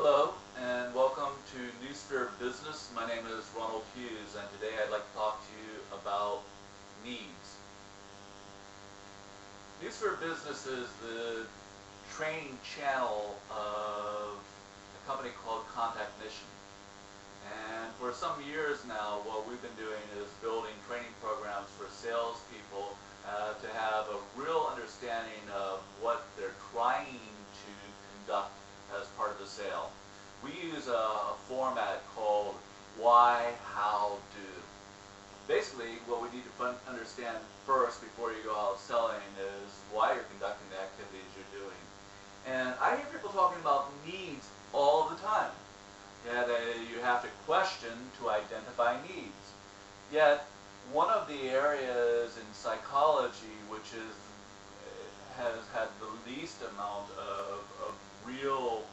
Hello and welcome to New Sphere Business. My name is Ronald Hughes and today I'd like to talk to you about needs. New Sphere Business is the training channel of a company called Contact Mission. And for some years now what we've been doing is building training programs for salespeople to have a real understanding of what they're trying to conduct as part of the sale. We use a format called why, how, do. Basically, what we need to understand first before you go out selling is why you're conducting the activities you're doing. And I hear people talking about needs all the time. Yet you have to question to identify needs. Yet one of the areas in psychology which has had the least amount of real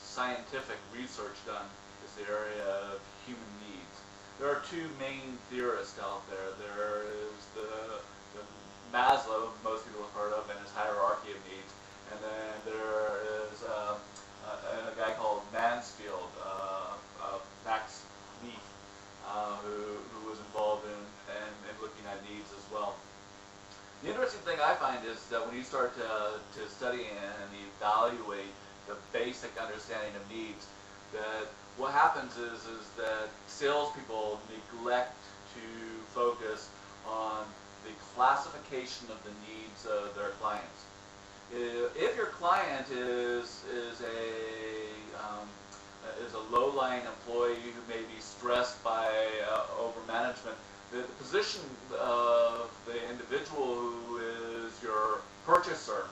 scientific research done is the area of human needs. There are two main theorists out there. There is the Maslow, most people have heard of, and his hierarchy of needs. And then there is a guy called Manfred Max-Neef, who was involved in looking at needs as well. The interesting thing I find is that when you start to study and evaluate the basic understanding of needs, that what happens is that salespeople neglect to focus on the classification of the needs of their clients. If your client is a low-lying employee who may be stressed by overmanagement, the position of the individual who is your purchaser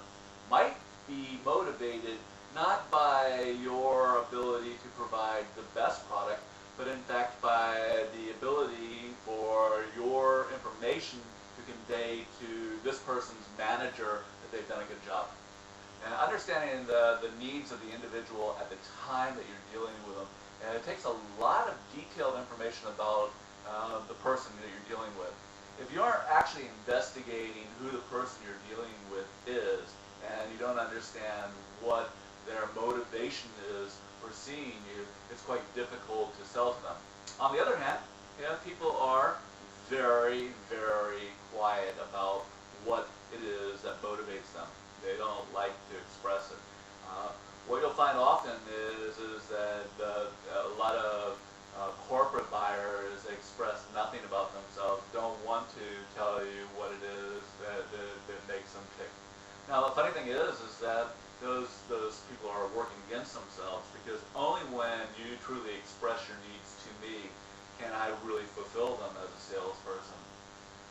might be motivated not by your ability to provide the best product, but in fact by the ability for your information to convey to this person's manager that they've done a good job. And understanding the needs of the individual at the time that you're dealing with them, and it takes a lot of detailed information about the person that you're dealing with. If you aren't actually investigating who the person you're dealing with is, and you don't understand what their motivation is for seeing you, it's quite difficult to sell to them. On the other hand, people are very, very quiet about what it is that motivates them. They don't like to express it. What you'll find often is that a lot of corporate buyers express nothing about themselves, don't want to tell you what it is that makes them tick. Now the funny thing is that those people are working against themselves, because only when you truly express your needs to me can I really fulfill them as a salesperson.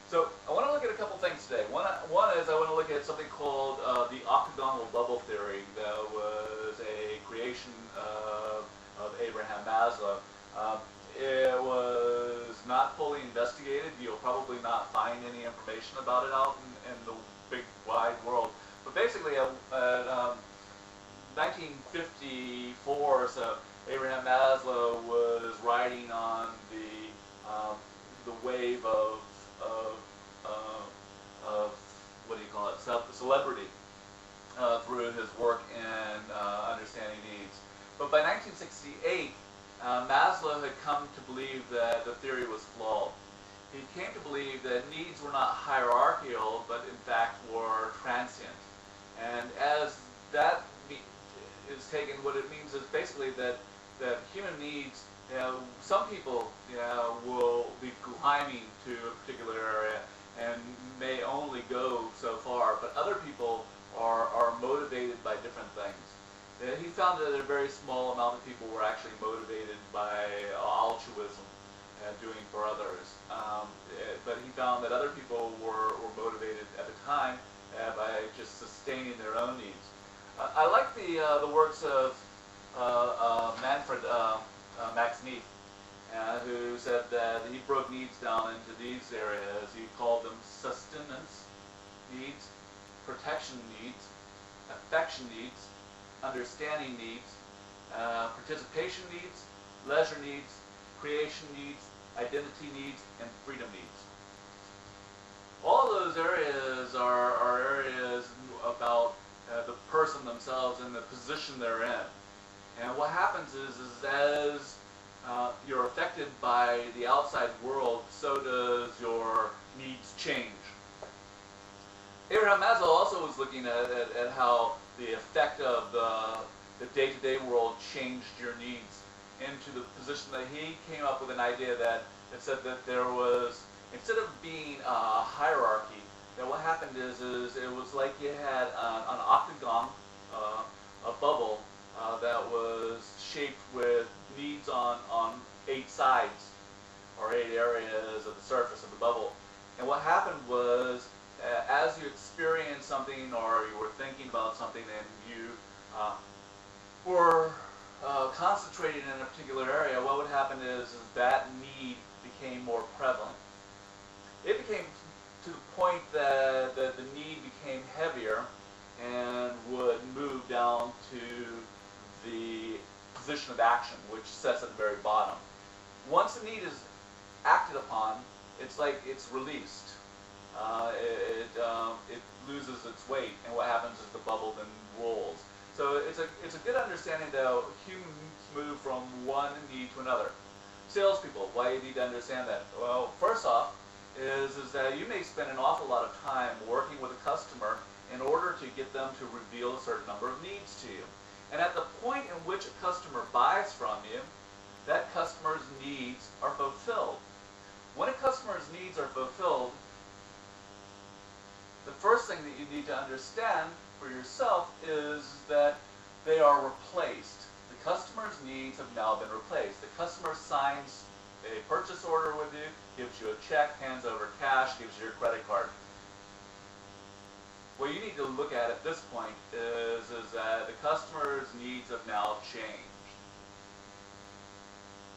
So I want to look at a couple things today. One is I want to look at something called the Octagonal bubble theory that was a creation of Abraham Maslow. It was not fully investigated. You'll probably not find any information about it out in the big wide world. But basically, 1954 or so, Abraham Maslow was riding on the wave of what do you call it, celebrity through his work in understanding needs. But by 1968, Maslow had come to believe that the theory was flawed. He came to believe that needs were not hierarchical, but in fact were transient. And as that is taken, what it means is basically that human needs, some people will be climbing to a particular area and may only go so far, but other people are motivated by different things. He found that a very small amount of people were actually motivated by altruism, doing for others. But he found that other people were motivated at the time by just sustaining their own needs. I like the works of Manfred Max-Neef, who said that he broke needs down into these areas. He called them sustenance needs, protection needs, affection needs, understanding needs, participation needs, leisure needs, creation needs, identity needs, and freedom needs. All of those areas are areas about the person themselves and the position they're in. And what happens is as you're affected by the outside world, so does your needs change. Abraham Maslow also was looking at how the effect of the day-to-day world changed your needs, into the position that he came up with an idea that said that there was, instead of being a hierarchy, that what happened is it was like you had an octagon, a bubble that was shaped with needs on 8 sides, or 8 areas of the surface of the bubble. And what happened was, as you experienced something or you were thinking about something and you were concentrated in a particular area, what would happen is that need became more prevalent. It became to the point that the need became heavier and would move down to the position of action, which sits at the very bottom. Once the need is acted upon, it's like it's released. It loses its weight, and what happens is the bubble then rolls. So it's a good understanding that humans move from one need to another. Salespeople, why you need to understand that? Well, first off, is that you may spend an awful lot of time working with a customer in order to get them to reveal a certain number of needs to you. And at the point in which a customer buys from you, that customer's needs are fulfilled. When a customer's needs are fulfilled, the first thing that you need to understand for yourself is that they are replaced. The customer's needs have now been replaced. The customer signs a purchase order with you, gives you a check, hands over cash, gives you your credit card. What you need to look at this point is that the customer's needs have now changed.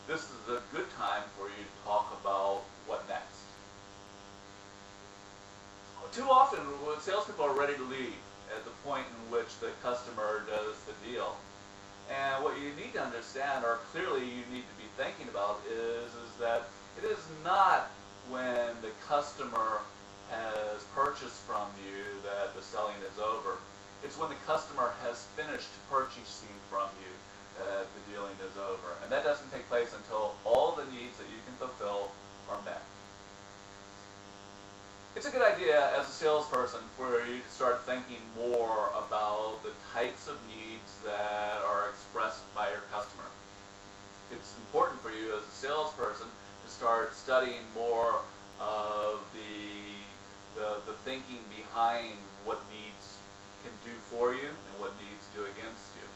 This is a good time for you to talk about what next. Too often, salespeople are ready to leave at the point in which the customer does the deal. And what you need to understand, or clearly you need to be thinking about, is that it is not when the customer has purchased from you that the selling is over. It's when the customer has finished purchasing from you that the dealing is over. And that doesn't take place until all the needs that you can fulfill are met. It's a good idea as a salesperson for you to start thinking more about the types of needs that are expressed by your customer. It's important for you as a salesperson to start studying more of the thinking behind what needs can do for you and what needs do against you.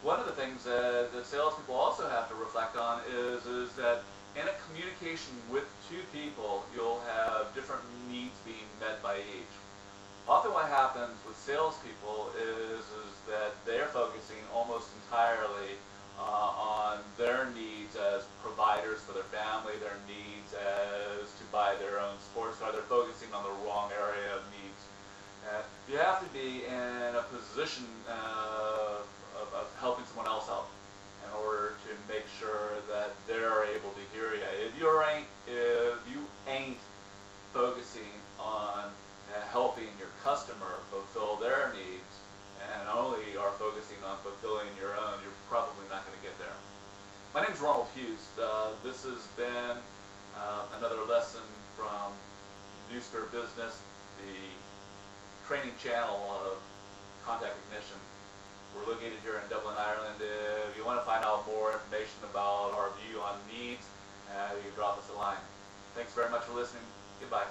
One of the things that salespeople also have to reflect on is that in a communication with 2 people, you'll have different needs being met by each. Often what happens with salespeople is that they're focusing almost entirely on their needs as providers for their family, their needs as to buy their own sports car. They're focusing on the wrong area of needs. You have to be in a position of helping someone else out in order to make sure that they're able to hear you. If you ain't focusing on helping your customer fulfill their needs and only are focusing on fulfilling your own, you're probably not going to get there. My name is Ronald Hughes. This has been another lesson from New Spirit Business, the training channel of Contact Ignition. We're located here in Dublin, Ireland. If you want to find out more information about our view on needs, you can drop us a line. Thanks very much for listening. Goodbye.